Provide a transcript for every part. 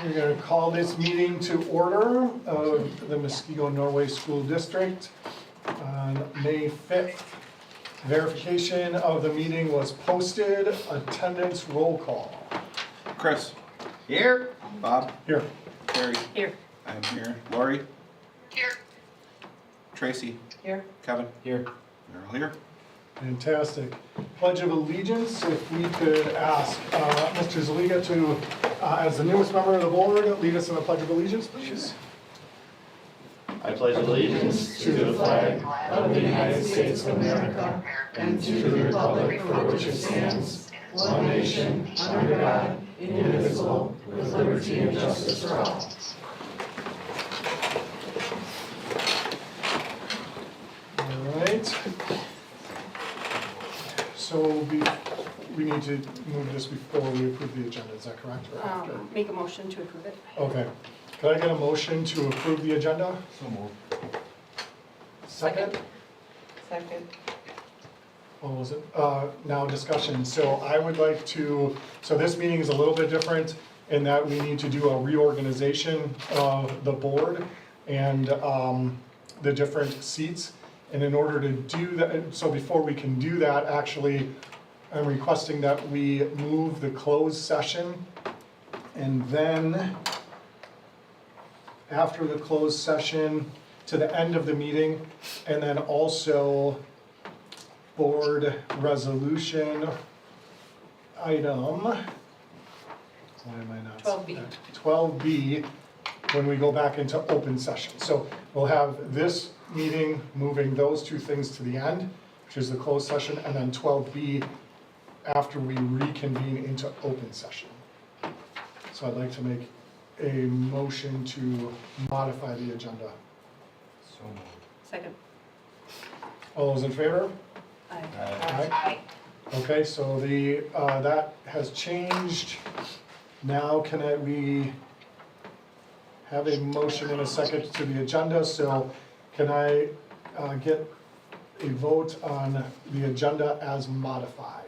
We're going to call this meeting to order of the Muskego Norway School District on May 5th. Verification of the meeting was posted. Attendance roll call. Chris. Here. Bob. Here. Terry. Here. I'm here. Lori. Here. Tracy. Here. Kevin. Here. You're all here. Fantastic. Pledge of Allegiance, if we could ask Mr. Zaliga to, as the newest member of the board, lead us in the Pledge of Allegiance, please. I pledge allegiance to the flag of the United States of America and to the republic for which it stands, one nation, under God, indivisible, with liberty and justice for all. All right. So we need to move this before we approve the agenda, is that correct? Or after? Make a motion to approve it. Okay. Could I get a motion to approve the agenda? So moved. Second? Second. What was it? Now discussion. So I would like to, so this meeting is a little bit different in that we need to do a reorganization of the board and the different seats. And in order to do that, so before we can do that, actually, I'm requesting that we move the closed session. And then after the closed session to the end of the meeting, and then also board resolution item, why am I not? 12B. 12B, when we go back into open session. So we'll have this meeting moving those two things to the end, which is the closed session, and then 12B after we reconvene into open session. So I'd like to make a motion to modify the agenda. So moved. Second. All those in favor? Aye. Aye. Okay, so the, that has changed. Now we have a motion and a second to the agenda, so can I get a vote on the agenda as modified?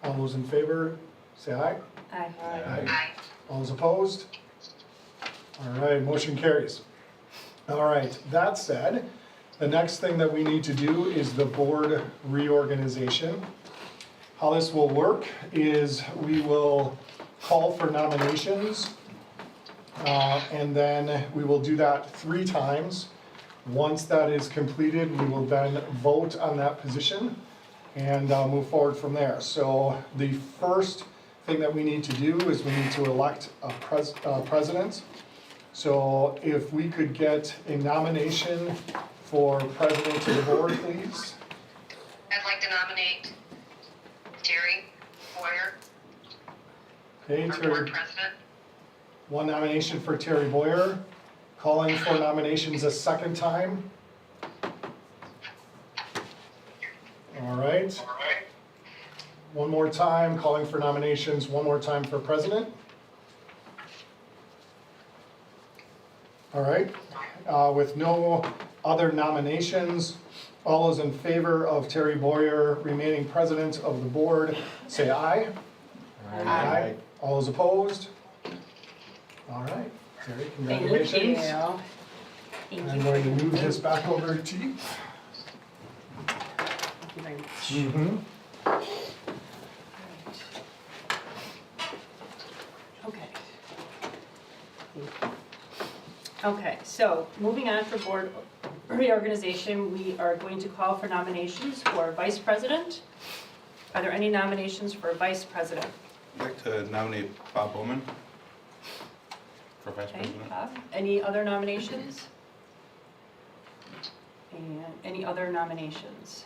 All those in favor, say aye. Aye. Aye. All those opposed? All right, motion carries. All right, that said, the next thing that we need to do is the board reorganization. How this will work is we will call for nominations, and then we will do that 3 times. Once that is completed, we will then vote on that position and move forward from there. So the first thing that we need to do is we need to elect a president. So if we could get a nomination for president of the board, please. I'd like to nominate Terry Boyer Okay, for Terry, board president. one nomination for Terry Boyer. Calling for nominations a second time. All right. One more time, calling for nominations one more time for president. All right, with no other nominations, all those in favor of Terry Boyer remaining president of the board, say aye. Aye. All those opposed? All right, Terry, congratulations. Thank you. I'm going to move this back over to you. Thank you very much. Mm-hmm. Okay. Okay, so moving on for board reorganization, we are going to call for nominations for vice president. Are there any nominations for vice president? I'd like to nominate Bob Bowman for vice Okay, president. Bob. Any other nominations? And any other nominations?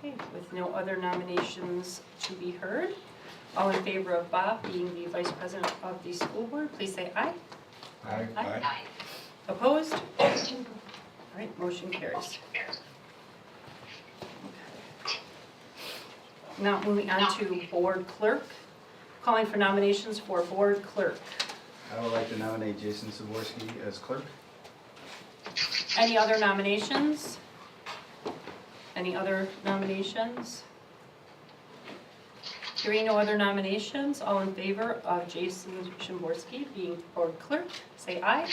Okay, with no other nominations to be heard, all in favor of Bob being the vice president of the school board, please say aye. Aye. Aye. Opposed? All right, motion carries. Now moving on to board clerk, calling for nominations for board clerk. I would like to nominate Jason Saborski as clerk. Any other nominations? Any other nominations? Hearing no other nominations, all in favor of Jason Szymborski being board clerk, say aye.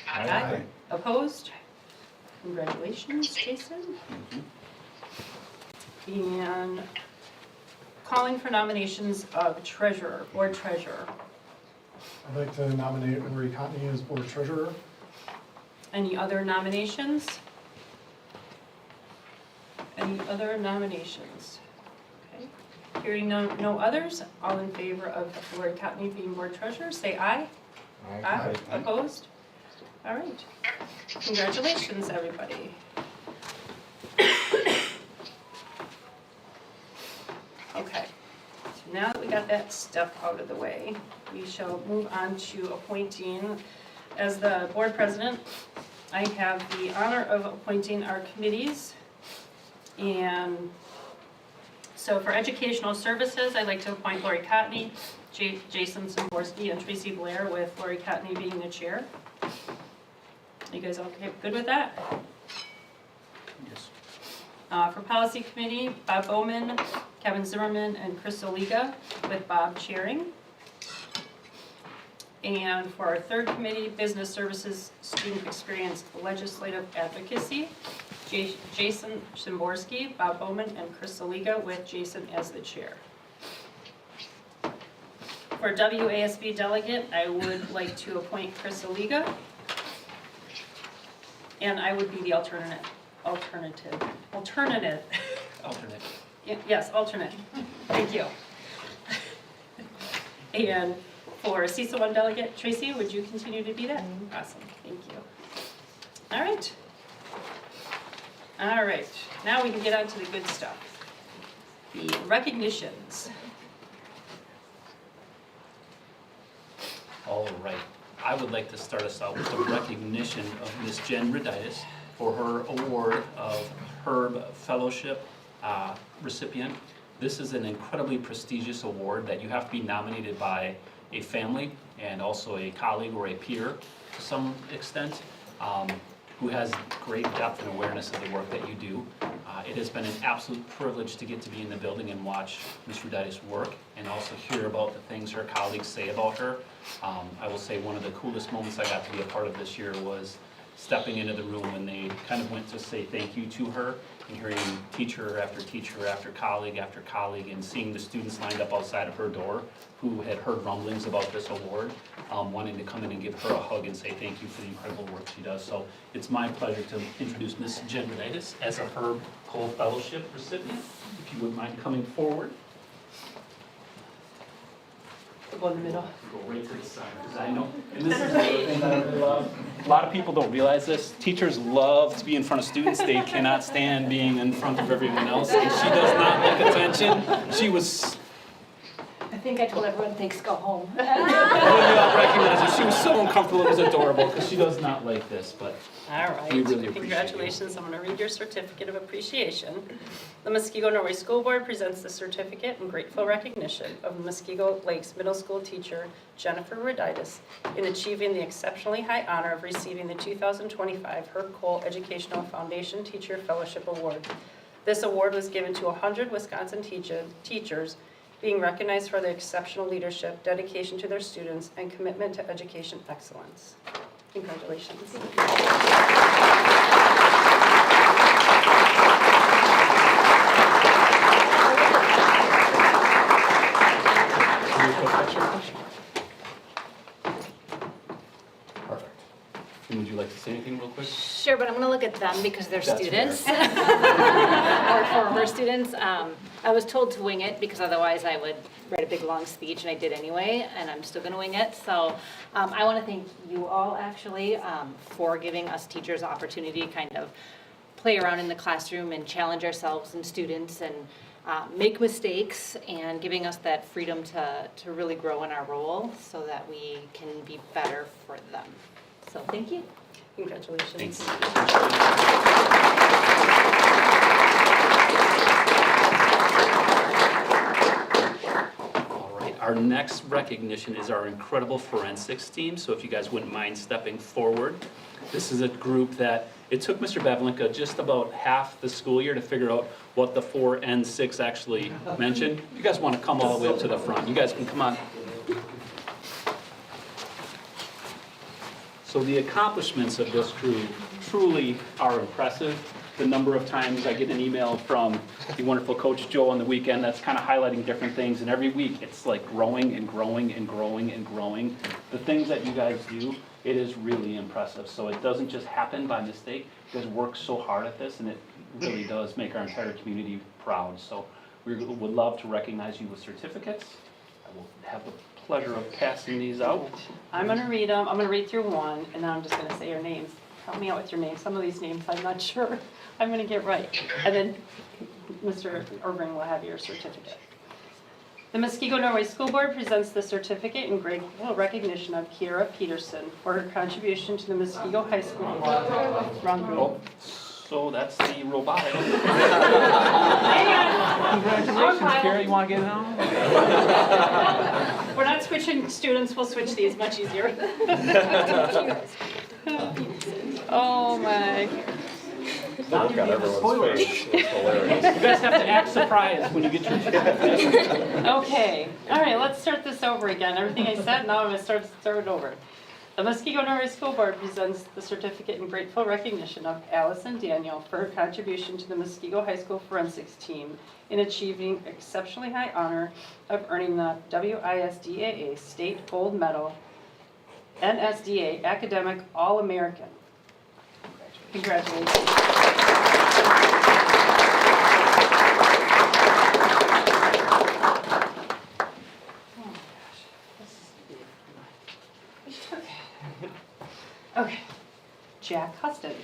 Aye. Opposed? Congratulations, Jason. And calling for nominations of treasurer, board treasurer. I'd like to nominate Lori Cotney as board treasurer. Any other nominations? Any other nominations? Okay. Hearing no others, all in favor of Lori Cotney being board treasurer, say aye. Aye. Opposed? All right. Congratulations, everybody. Okay, so now that we got that stuff out of the way, we shall move on to appointing. As the board president, I have the honor of appointing our committees. And so for educational services, I'd like to appoint Lori Cotney, Jason Szymborski, and Tracy Blair, with Lori Cotney being the chair. You guys all good with that? Yes. For policy committee, Bob Bowman, Kevin Zimmerman, and Chris Oliga, with Bob chairing. And for our third committee, business services, student experience, legislative advocacy, Jason Szymborski, Bob Bowman, and Chris Oliga, with Jason as the chair. For WASB delegate, I would like to appoint Chris Oliga. And I would be the alternate. Yes, alternate. Thank you. And for CISA 1 delegate, Tracy, would you continue to be that? Awesome, thank you. All right. All right, now we can get on to the good stuff. The recognitions. All right, I would like to start us out with the recognition of Miss Jen Reditis for her award of Herb Fellowship recipient. This is an incredibly prestigious award that you have to be nominated by a family and also a colleague or a peer to some extent who has great depth and awareness of the work that you do. It has been an absolute privilege to get to be in the building and watch Ms. Reditis work and also hear about the things her colleagues say about her. I will say one of the coolest moments I got to be a part of this year was stepping into the room when they kind of went to say thank you to her and hearing teacher after colleague, and seeing the students lined up outside of her door who had heard rumblings about this award, wanting to come in and give her a hug and say thank you for the incredible work she does. So it's my pleasure to introduce Ms. Jen Reditis as a Herb Cole Fellowship recipient. If you wouldn't mind coming forward. Go in the middle. Go right to the side, because I know, and this is the other thing that I really love. A lot of people don't realize this. Teachers love to be in front of students. They cannot stand being in front of everyone else. And she does not like attention. She was, I think I told everyone, thanks, go home. when you all recognize her, she was so uncomfortable. It was adorable, because she does not like this, but All right. we really appreciate you. Congratulations. I'm going to read your certificate of appreciation. The Muskego Norway School Board presents the certificate in grateful recognition of Muskego Lakes Middle School teacher Jennifer Reditis in achieving the exceptionally high honor of receiving the 2025 Herb Cole Educational Foundation Teacher Fellowship Award. This award was given to 100 Wisconsin teachers being recognized for their exceptional leadership, dedication to their students, and commitment to education excellence. Congratulations. Perfect. And would you like to say anything real quick? Sure, but I'm going to look at them because they're That's students. Or former students. I was told to wing it because otherwise I would write a big long speech, and I did anyway, and I'm still going to wing it. So I want to thank you all actually for giving us teachers the opportunity to kind of play around in the classroom and challenge ourselves and students and make mistakes, and giving us that freedom to really grow in our role so that we can be better for them. So thank you. Congratulations. Thanks. All right, Our next recognition is our incredible forensics team, so if you guys wouldn't mind stepping forward. This is a group that, it took Mr. Bevlinka just about half the school year to figure out what the 4 and 6 actually mentioned. You guys want to come all the way up to the front. You guys can come on. So the accomplishments of this group truly are impressive. The number of times I get an email from the wonderful Coach Joe on the weekend that's kind of highlighting different things, and every week it's like growing and growing and growing and growing. The things that you guys do, it is really impressive. So it doesn't just happen by mistake. You guys work so hard at this, and it really does make our entire community proud. So we would love to recognize you with certificates. I will have the pleasure of passing these out. I'm gonna read them, I'm gonna read through one, and then I'm just gonna say your names. Help me out with your names, some of these names I'm not sure I'm gonna get right. And then Mr. Irving will have your certificate. The Muskego Norway School Board presents the certificate in grateful recognition of Kiera Peterson for her contribution to the Muskego High School. Wrong group. Oh, so that's the robotic. Congratulations, Kara, you want to get it on? We're not switching students, we'll switch these, much easier. Oh my. Look at everyone's face. It's hilarious. You guys have to act surprised when you get your certificate. Okay, all right, let's start this over again. Everything I said, now I'm gonna start it over. The Muskego Norway School Board presents the certificate in grateful recognition of Allison Daniel for her contribution to the Muskego High School forensics team in achieving exceptionally high honor of earning the WISDAA State Gold Medal, NSDA Academic All-American. Congratulations. Okay, Jack Huston.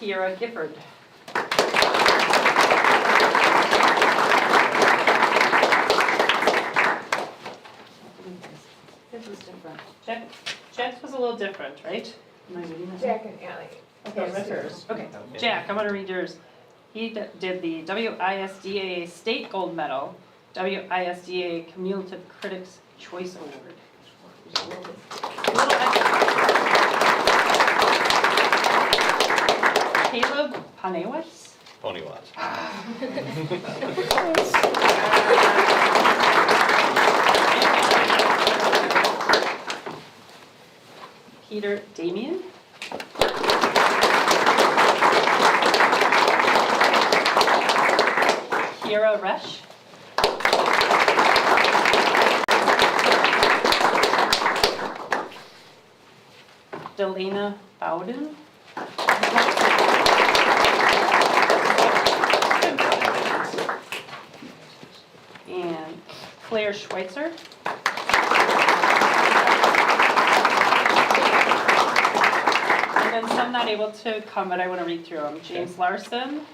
Kiera Gifford. This was different. Jack's was a little different, right? Am I reading this? Jack and Allie. Okay, that's yours. Okay, Jack, I'm gonna read yours. He did the WISDA State Gold Medal, WISDA Cumulative Critics Choice Award. A little extra. Caleb Panewitz. Pony watch. Peter Damien. Kiera Resch. Delana Bowden. And Claire Schweitzer. And then some not able to come, but I want to read through them. James Larson.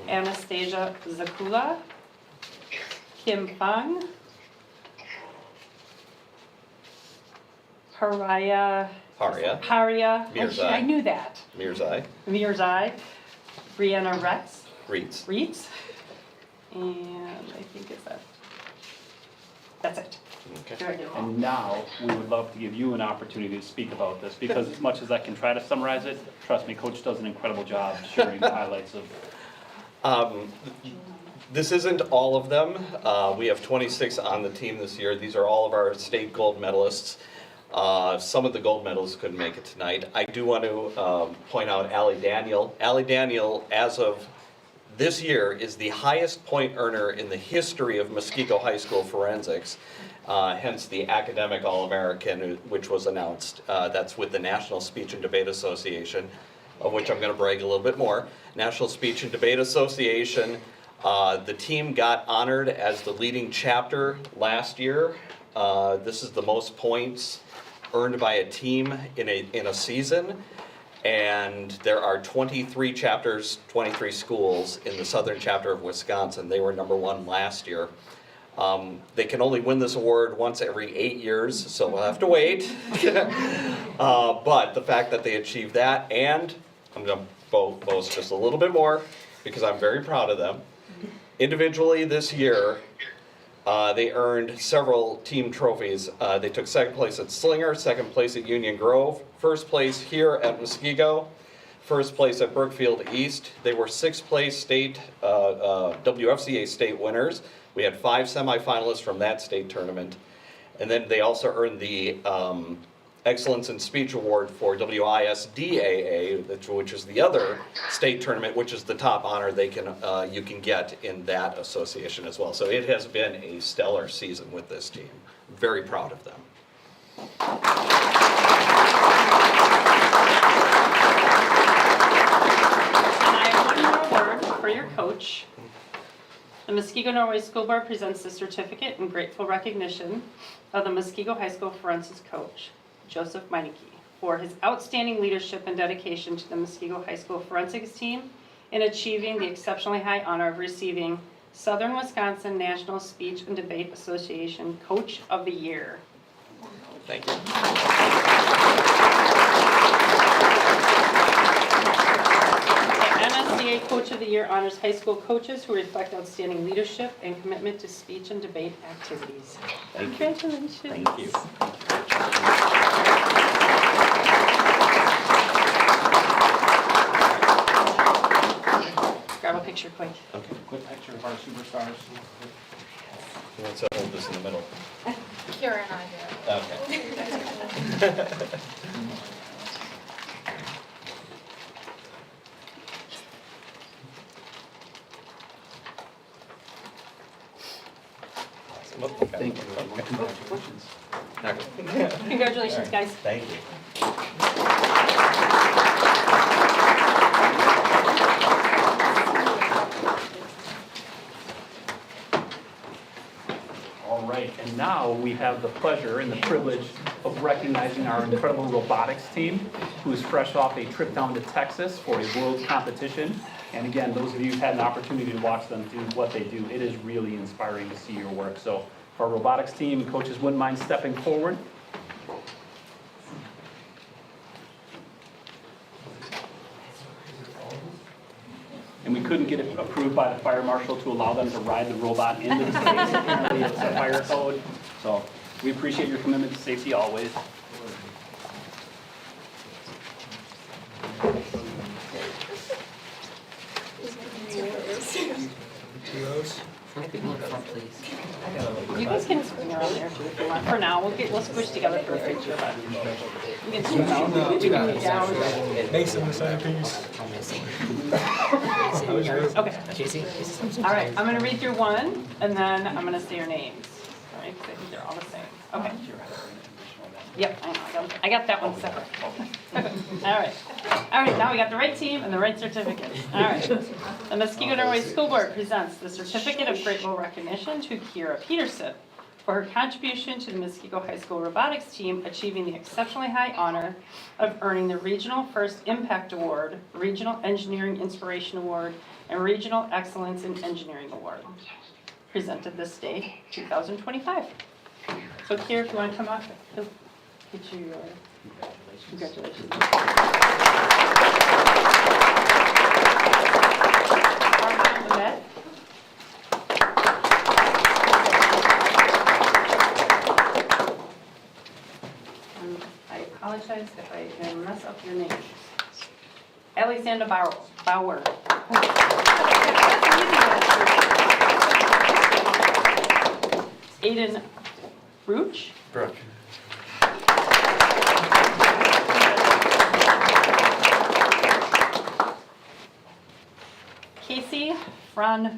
Anastasia Zakula. Kim Fung. Haria. Mirzai. I knew that. Mirzai. Mirzai. Brianna Reeds. Reeds. And I think that's it. Okay. Very good. And now, we would love to give you an opportunity to speak about this, because as much as I can try to summarize it, trust me, Coach does an incredible job sharing the highlights of. This isn't all of them. We have 26 on the team this year. These are all of our state gold medalists. Some of the gold medalists couldn't make it tonight. I do want to point out Allie Daniel. Allie Daniel, as of this year, is the highest point earner in the history of Muskego High School forensics, hence the Academic All-American, which was announced. That's with the National Speech and Debate Association, of which I'm going to brag a little bit more. National Speech and Debate Association. The team got honored as the leading chapter last year. This is the most points earned by a team in a season. And there are 23 chapters, 23 schools in the southern chapter of Wisconsin. They were #1 last year. They can only win this award once every 8 years, so we'll have to wait. But the fact that they achieved that, and I'm gonna boast just a little bit more, because I'm very proud of them. Individually this year, they earned several team trophies. They took second place at Slinger, second place at Union Grove, first place here at Muskego, first place at Brookfield East. They were sixth place state, WFCA state winners. We had 5 semifinalists from that state tournament. And then they also earned the Excellence in Speech Award for WISDAA, which is the other state tournament, which is the top honor you can get in that association as well. So it has been a stellar season with this team. Very proud of them. And I have one more word for your coach. The Muskego Norway School Board presents the certificate in grateful recognition of the Muskego High School forensics coach, Joseph Meineke, for his outstanding leadership and dedication to the Muskego High School forensics team in achieving the exceptionally high honor of receiving Southern Wisconsin National Speech and Debate Association Coach of the Year. Thank you. MSDA Coach of the Year honors high school coaches who reflect outstanding leadership and commitment to speech and debate activities. Congratulations. Thank you. Grab a picture quick. Okay. Quick picture of our superstars. Let's hold this in the middle. Kira and I do. Okay. Thank you. Congratulations. Congratulations, guys. Thank you. All right, and now we have the pleasure and the privilege of recognizing our incredible robotics team, who is fresh off a trip down to Texas for a world competition. And again, those of you who've had an opportunity to watch them do what they do, it is really inspiring to see your work. So if our robotics team and coaches wouldn't mind stepping forward. And we couldn't get it approved by the fire marshal to allow them to ride the robot into the space. Apparently it's a fire code. So we appreciate your commitment to safety always. You guys can swing around there too if you want. For now, we'll squish together for a picture, but we can swing out. You can move down. Mason, the centerpiece. Okay. All right, I'm gonna read through one, and then I'm gonna say your names. All right, because I think they're all the same. Okay. Yep, I know, I got that one separate. All right, now we got the right team and the right certificate. All right, the Muskego Norway School Board presents the Certificate of Grateful Recognition to Kira Peterson for her contribution to the Muskego High School Robotics team, achieving the exceptionally high honor of earning the Regional First Impact Award, Regional Engineering Inspiration Award, and Regional Excellence in Engineering Award. Presented this day, 2025. So Kira, if you want to come up, get you congratulations. Armand Lamette. I apologize if I mess up your name. Alexander Bauer. Aiden Brooch. Brooke. Casey Froman.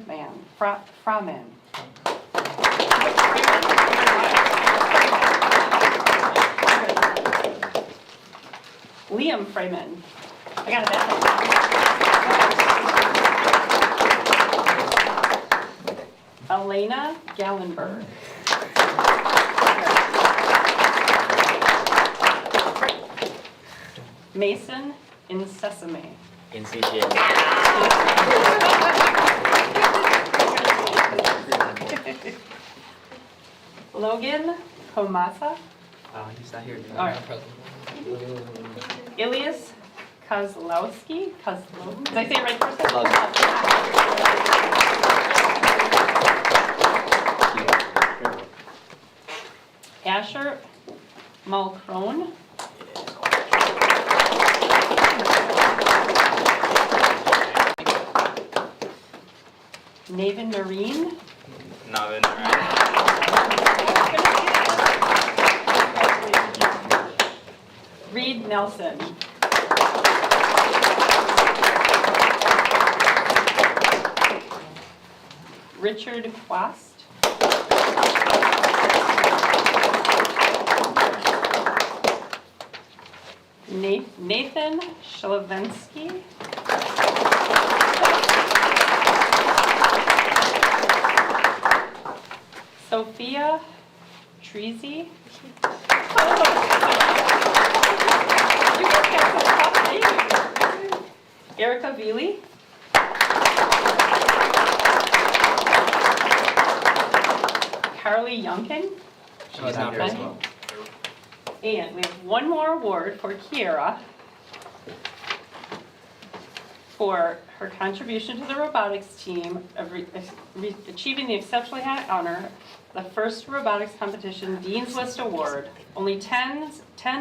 Liam Freeman. I got it that one. Elena Gallenberg. Mason Incesame. Logan Komasa, He's not here. All right. Ilias Kozlowski, did I say it right first time? Asher Mulcrone. Navin Marine. Reed Nelson. Richard Quast. Nathan Shlevensky. Sophia Treasy. Erica Veely. Carly Youngkin. She's not here as well. And we have one more award for Kiera for her contribution to the robotics team of achieving the exceptionally high honor, the first robotics competition Dean's List Award. Only 10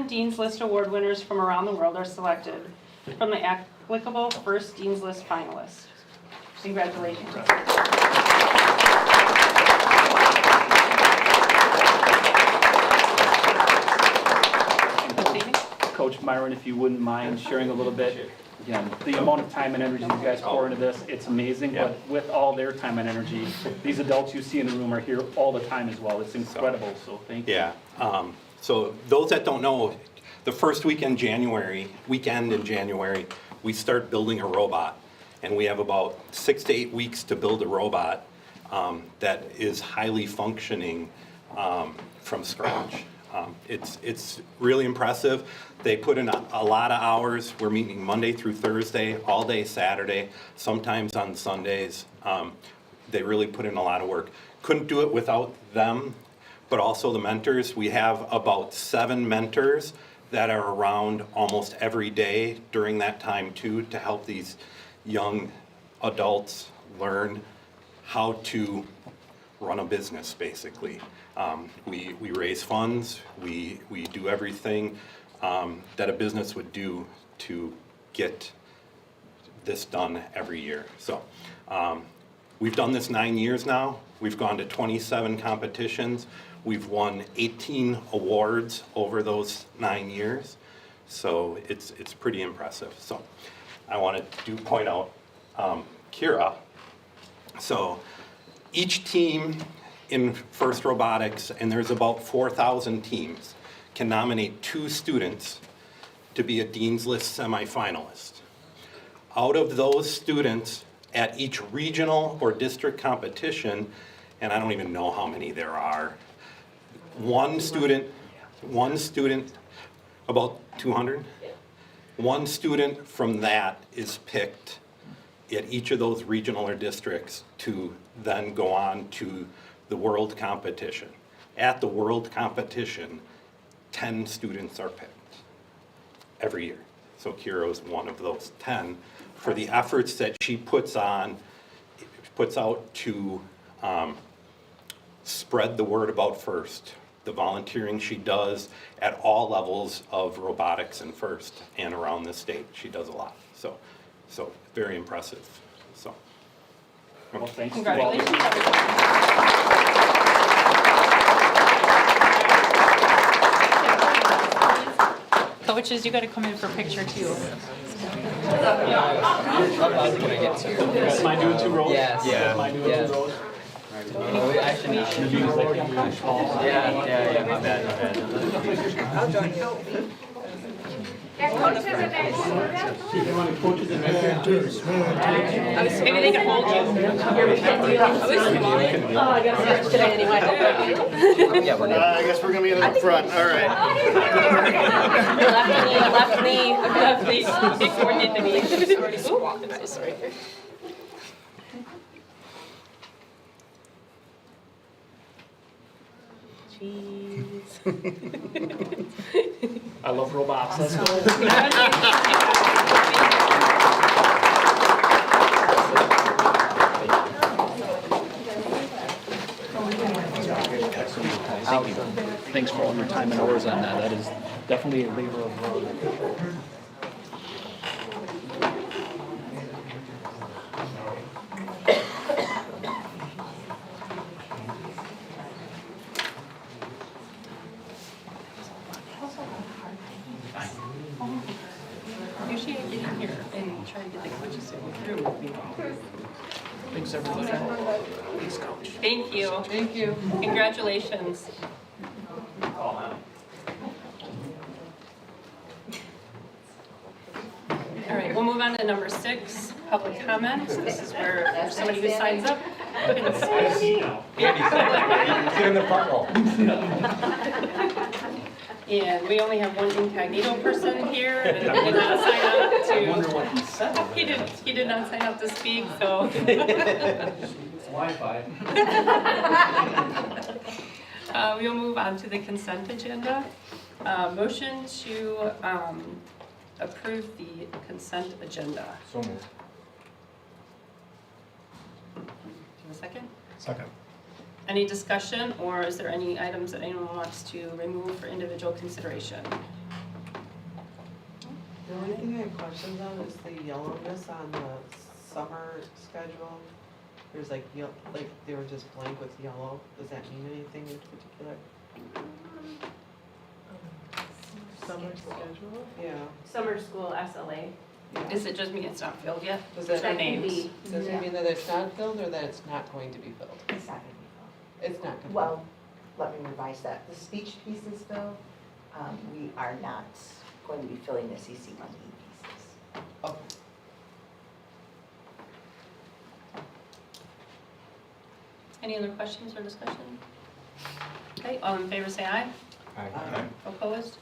Dean's List Award winners from around the world are selected from the applicable first Dean's List finalists. Congratulations. Coach Myron, if you wouldn't mind sharing a little bit, again, the amount of time and energy you guys pour into this, it's amazing, but with all their time and energy, these adults you see in the room are here all the time as well. It's incredible, so thank you. Yeah, so those that don't know, the first weekend in January, we start building a robot. And we have about 6 to 8 weeks to build a robot that is highly functioning from scratch. It's really impressive. They put in a lot of hours. We're meeting Monday through Thursday, all day Saturday, sometimes on Sundays. They really put in a lot of work. Couldn't do it without them, but also the mentors. We have about 7 mentors that are around almost every day during that time too, to help these young adults learn how to run a business, basically. We raise funds, we do everything that a business would do to get this done every year. So we've done this 9 years now. We've gone to 27 competitions. We've won 18 awards over those 9 years. So it's pretty impressive. So I wanted to point out Kira. So each team in FIRST Robotics, and there's about 4,000 teams, can nominate 2 students to be a Dean's List semifinalist. Out of those students at each regional or district competition, and I don't even know how many there are, one student, about 200? One student from that is picked at each of those regional or districts to then go on to the world competition. At the world competition, 10 students are picked every year. So Kira is one of those 10 for the efforts that she puts out to spread the word about FIRST, the volunteering she does at all levels of robotics in FIRST and around the state. She does a lot. So very impressive. So. Well, thanks to all. Congratulations, everyone. Coaches, you gotta come in for a picture too. Am I doing 2 rows? Yes. Am I doing 2 rows? Yeah, my bad. I'll join you. Maybe they can hold you. Oh, I got first today anyway. Yeah, we're good. I guess we're gonna be in the front, all right. Left knee. They coordinate the knees. Already squat. Nice, right here. Cheese. I love robots, let's go. Thanks for all your time and hours on that. That is definitely a labor of love. Appreciate getting here and trying to get the coaches through. Thanks, everybody. Thanks, Coach. Thank you. Thank you. Congratulations. All right, we'll move on to number 6, public comment. This is where somebody who signs up can speak. Get in the front row. And we only have one incognito person here, and he did not sign up I wonder to, what he said. he did not sign up to speak, so. It's Wi-Fi. We'll move on to the consent agenda. Motion to approve the consent agenda. So moved. Do you have a second? Second. Any discussion, or is there any items that anyone wants to remove for individual consideration? The only thing I have questions on is the yellowness on the summer schedule. There's like, like they were just blank with yellow. Does that mean anything in particular? Summer schedule? Yeah. Summer school SLA. Is it just me, it's not filled yet? Does Their that names. Does it mean that it's not filled or that it's not going to be filled? It's not gonna be It's not filled. going to be filled. Well, let me revise that. The speech pieces though, we are not going to be filling the CC1E pieces. Okay. Any other questions or discussion? Okay, all in favor say aye. Aye. Opposed?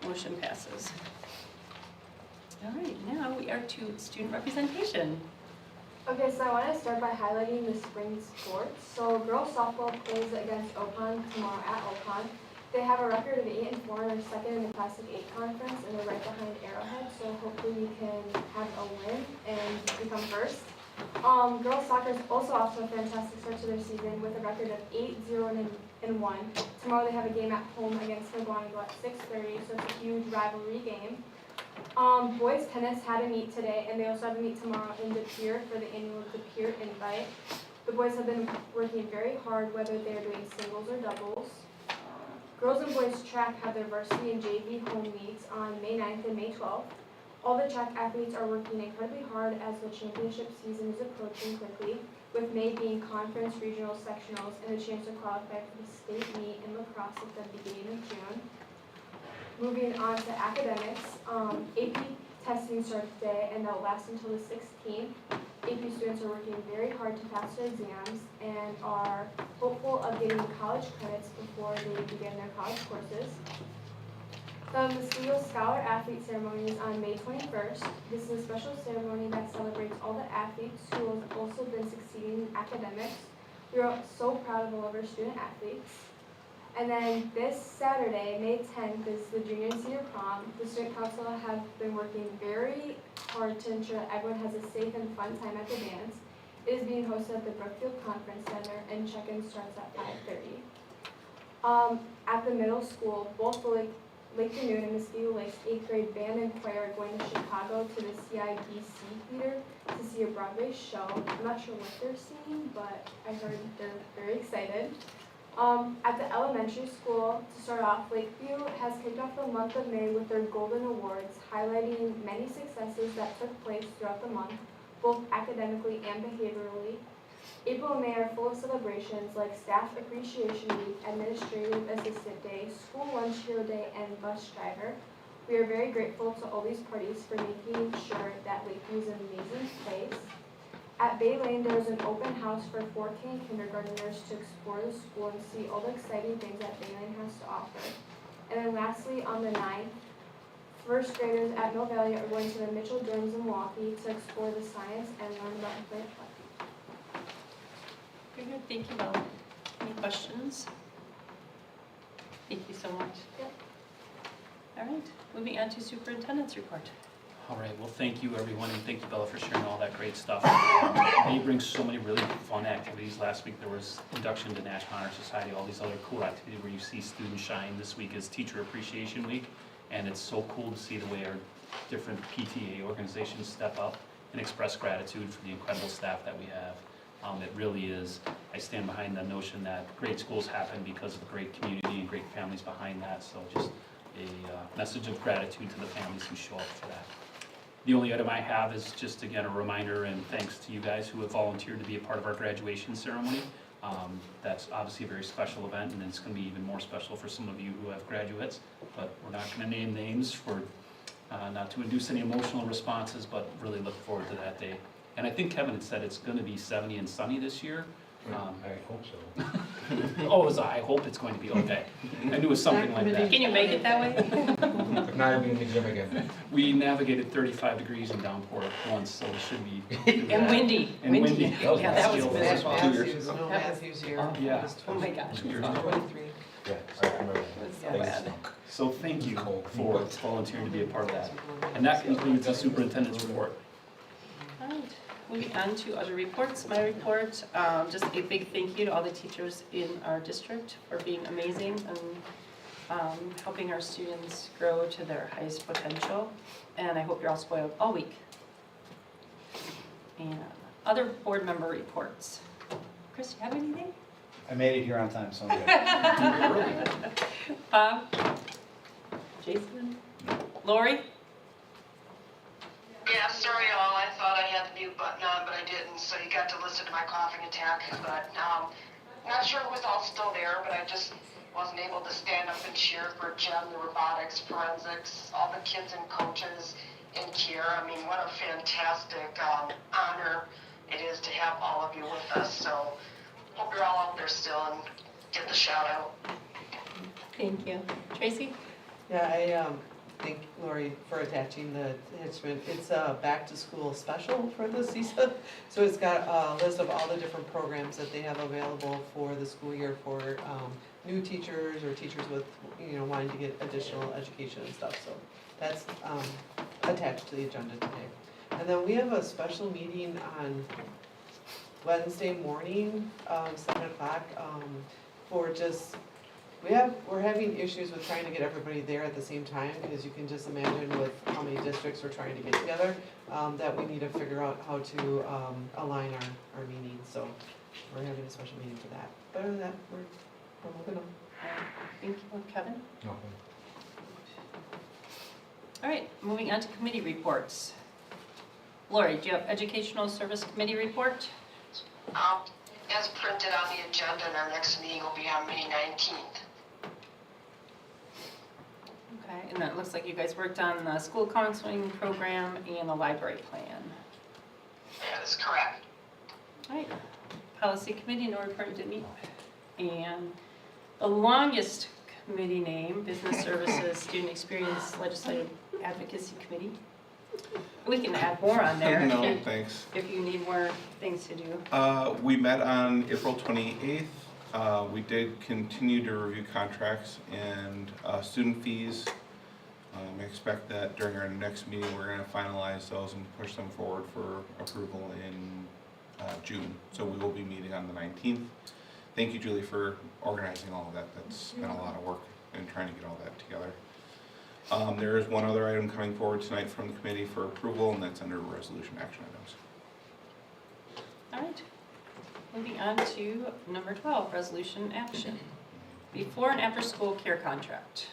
Motion passes. All right, now we are to student representation. Okay, so I want to start by highlighting the spring sports. So girls softball plays against Opon tomorrow at Opon. They have a record of 8-4 and are second in the Class of 8 conference, and they're right behind Arrowhead. So hopefully we can have a win and become first. Girls soccer is also off to a fantastic start to their season with a record of 8-0-1. Tomorrow they have a game at home against McGuanago at 6:30, so it's a huge rivalry game. Boys tennis had a meet today, and they also have a meet tomorrow in De Pere for the annual De Pere Invite. The boys have been working very hard, whether they're doing singles or doubles. Girls and boys track have their varsity and JV home meets on May 9th and May 12th. All the track athletes are working incredibly hard as the championship season is approaching quickly, with May being conference, regional, sectionals, and a chance to qualify for the state meet in lacrosse at the beginning of June. Moving on to academics, AP testing starts today and that'll last until the 16th. AP students are working very hard to pass their exams and are hopeful of getting college credits before they begin their college courses. The Mosquito Scholar Athlete Ceremony is on May 21st. This is a special ceremony that celebrates all the athletes who have also been succeeding in academics. We are so proud of all of our student athletes. And then this Saturday, May 10th, is the junior and senior prom. The student council have been working very hard to ensure that everyone has a safe and fun time at the dance. It is being hosted at the Brookfield Conference Center, and check-in starts at 5:30. At the middle school, both the Lake Canoe and Mosquito Lakes 8th grade band and choir are going to Chicago to the CIBC Theater to see a Broadway show. I'm not sure what they're seeing, but I heard they're very excited. At the elementary school, to start off, Lakeview has kicked off the month of May with their Golden Awards, highlighting many successes that took place throughout the month, both academically and behaviorally. April and May are full of celebrations like Staff Appreciation Week, Administrative Assistant Day, School Lunch Hero Day, and Bus Driver. We are very grateful to all these parties for making sure that Lakeview is an amazing place. At Bay Lane, there is an open house for 14 kindergartners to explore the school and see all the exciting things that Bay Lane has to offer. And then lastly, on the 9th, first graders at Mill Valley are going to the Mitchell Dorms in Milwaukee to explore the science and learn about the plant life. Very good, thank you, Bella. Any questions? Thank you so much. Yep. All right, moving on to superintendent's report. All right, well, thank you, everyone, and thank you, Bella, for sharing all that great stuff. They bring so many really fun activities. Last week, there was induction to National Honor Society, all these other cool activities where you see students shine. This week is Teacher Appreciation Week, and it's so cool to see the way our different PTA organizations step up and express gratitude for the incredible staff that we have. It really is, I stand behind the notion that great schools happen because of great community and great families behind that, so just a message of gratitude to the families who show up for that. The only item I have is just, again, a reminder and thanks to you guys who have volunteered to be a part of our graduation ceremony. That's obviously a very special event, and it's going to be even more special for some of you who have graduates, but we're not going to name names for not to induce any emotional responses, but really look forward to that day. And I think Kevin had said it's going to be 70 and sunny this year. I hope so. Oh, I hope it's going to be okay. I knew it was something like that. Can you make it that way? If not, I'm in the gym again. We navigated 35 degrees and downpour once, so it should be. And windy. And windy. Yeah, that was Still bad. was 2 years ago. No, Matthew's year. Yeah. It was Oh my gosh. 2 years ago. 23. Yeah, I remember. It was so bad. So thank you for volunteering to be a part of that. And that concludes the superintendent's report. All right, moving on to other reports. My report, just a big thank you to all the teachers in our district for being amazing and helping our students grow to their highest potential. And I hope you're all spoiled all week. And other board member reports. Chris, do you have anything? I made it here on time, so I'm good. Bob? Jason? Lori? Yeah, sorry all, I thought I had the mute button on, but I didn't, so you got to listen to my coughing attack. But not sure who's all still there, but I just wasn't able to stand up and cheer for Jem, the robotics, forensics, all the kids and coaches in Kiera. I mean, what a fantastic honor it is to have all of you with us. So hope you're all out there still and get the shout out. Thank you. Tracy? Yeah, I thank Lori for attaching the attachment. It's a back to school special for this season. So it's got a list of all the different programs that they have available for the school year for new teachers or teachers with, wanting to get additional education and stuff. So that's attached to the agenda today. And then we have a special meeting on Wednesday morning, 7 o'clock, for just, we're having issues with trying to get everybody there at the same time, because you can just imagine with how many districts we're trying to get together, that we need to figure out how to align our meetings. So we're having a special meeting for that. But other than that, we're moving on. Thank you. Kevin? No. All right, moving on to committee reports. Lori, do you have Educational Service Committee report? As printed on the agenda, and our next meeting will be on May 19th. Okay, and then it looks like you guys worked on the school counseling program and the library plan. That is correct. All right, Policy Committee, no report, you didn't meet. And the longest committee name, Business Services Student Experience Legislative Advocacy Committee. We can add more on there. No, thanks. If you need more things to do. We met on April 28th. We did continue to review contracts and student fees. I expect that during our next meeting, we're going to finalize those and push them forward for approval in June. So we will be meeting on the 19th. Thank you, Julie, for organizing all of that. That's been a lot of work in trying to get all that together. There is one other item coming forward tonight from the committee for approval, and that's under resolution action items. All right, moving on to number 12, resolution action. Before and after school care contract.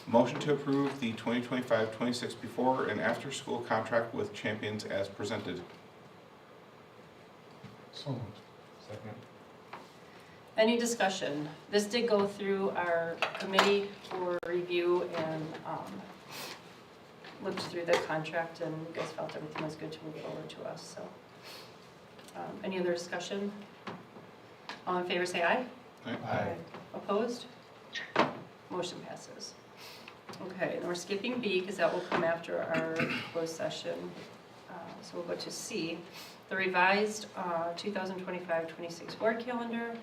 Motion to approve the 2025-26 before and after school contract with Champions as presented. So moved. Second. Any discussion? This did go through our committee for review and looked through the contract, and you guys felt everything was good to move it over to us, so. Any other discussion? All in favor say aye. Aye. Opposed? Motion passes. Okay, and we're skipping B because that will come after our closed session. So we'll go to C, the revised 2025-26 board calendar.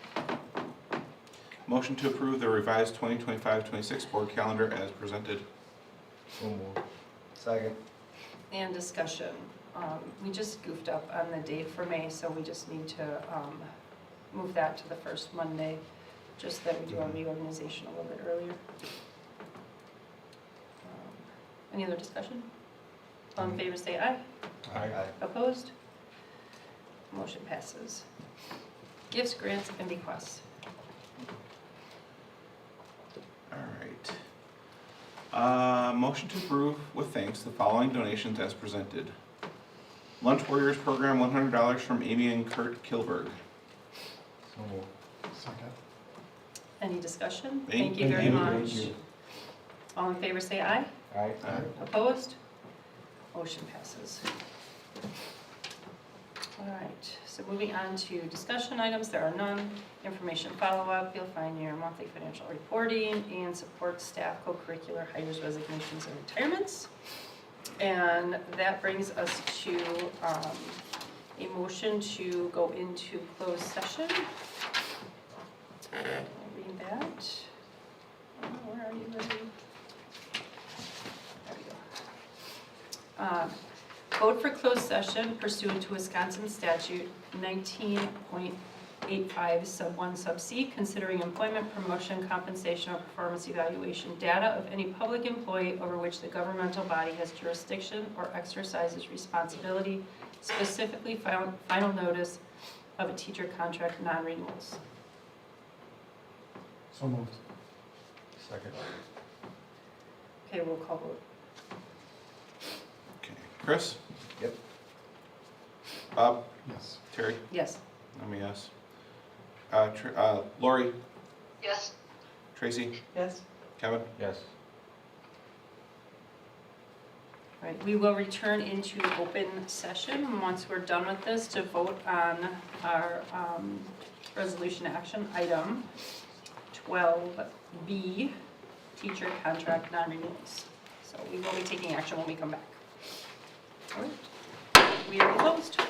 Motion to approve the revised 2025-26 board calendar as presented. So moved. Second. And discussion. We just goofed up on the date for May, so we just need to move that to the first Monday, just that we do our reorganization a little bit earlier. Any other discussion? All in favor say aye. Aye. Opposed? Motion passes. Gifts, grants, and bequests. All right. Motion to approve with thanks the following donations as presented. Lunch Warriors Program, $100 from Amy and Kurt Kilberg. So moved. Second. Any discussion? Thank you very you. much. Thank you. All in favor say aye. Aye. Opposed? Motion passes. All right, so moving on to discussion items, there are none. Information follow-up, you'll find your monthly financial reporting and support staff co-curricular hires, resignations, and retirements. And that brings us to a motion to go into closed session. I'll read that. Oh, where are you, Lizzie? There we go. Vote for closed session pursuant to Wisconsin statute 19.85 sub 1 sub C, considering employment, promotion, compensation, or performance evaluation data of any public employee over which the governmental body has jurisdiction or exercises responsibility, specifically final notice of a teacher contract non-renewals. So moved. Second. Okay, roll call vote. Okay. Chris? Yep. Bob? Yes. Terry? Yes. I'm a yes. Lori? Yes. Tracy? Yes? Kevin? Yes. All right, we will return into open session once we're done with this to vote on our resolution action item 12B, teacher contract non-renewals. So we will be taking action when we come back. All right, we are closed.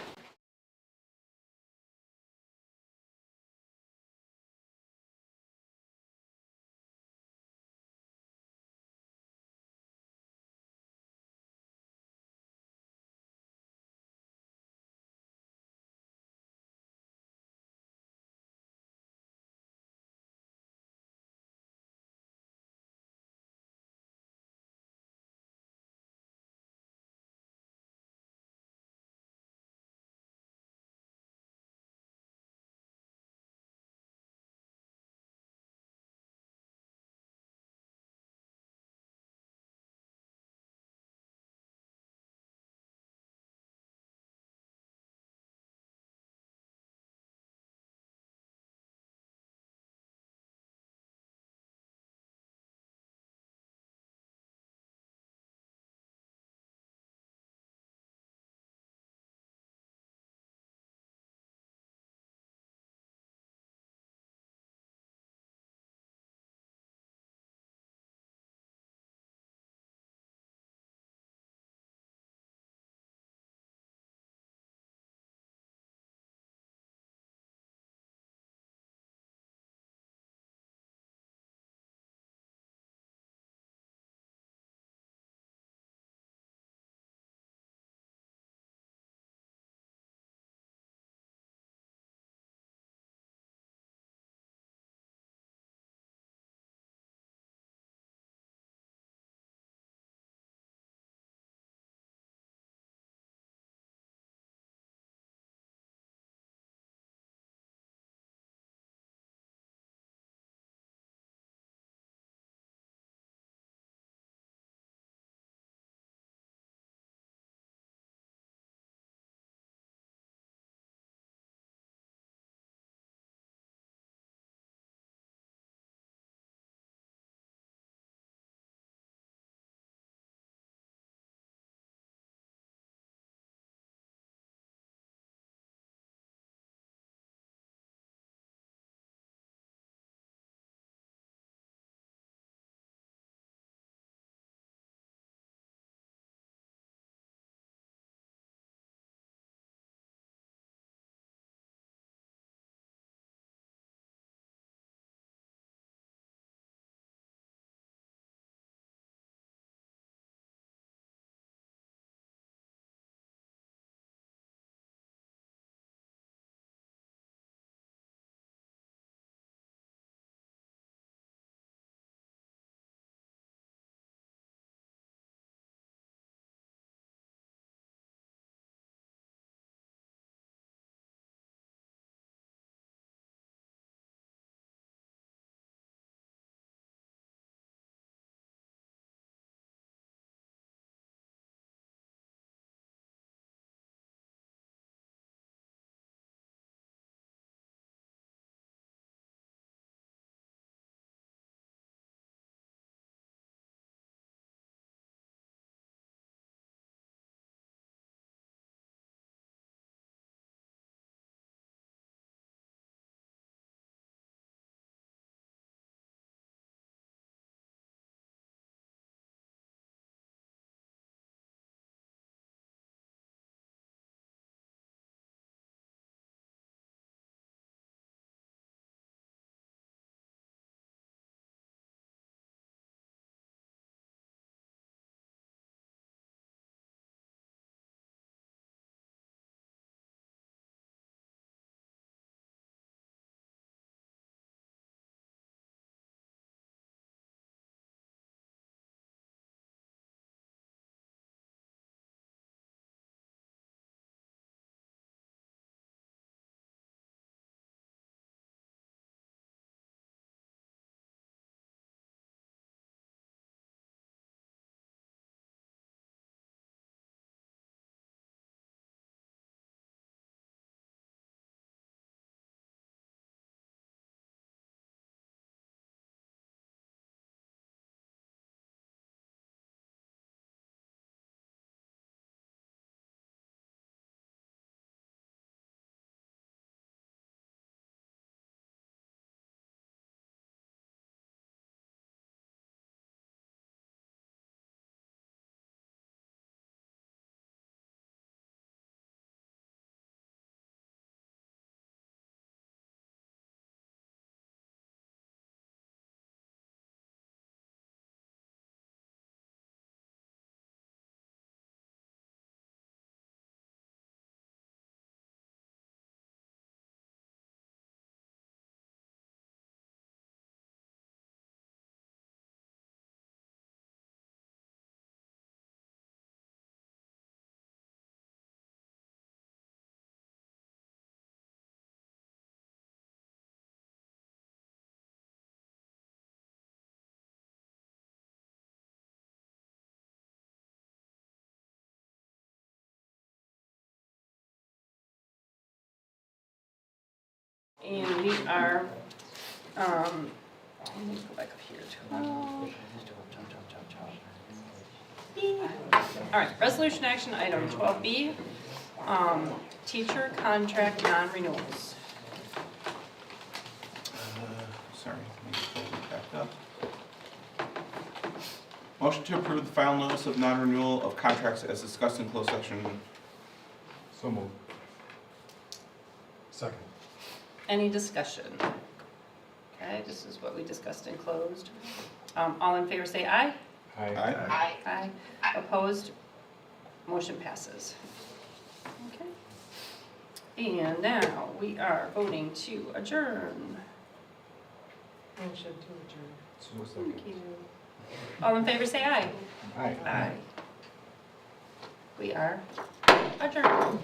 And we are, let me go back up here to. All right, resolution action item 12B, teacher contract non-renewals. Sorry, let me pull it back up. Motion to approve the final notice of non-renewal of contracts as discussed in closed session. So moved. Second. Any discussion? Okay, this is what we discussed in closed. All in favor say aye. Aye. Aye. Opposed? Motion passes. Okay. And now we are voting to adjourn. Motion to adjourn. Thank you. All in favor say aye. Aye. Aye. We are adjourned.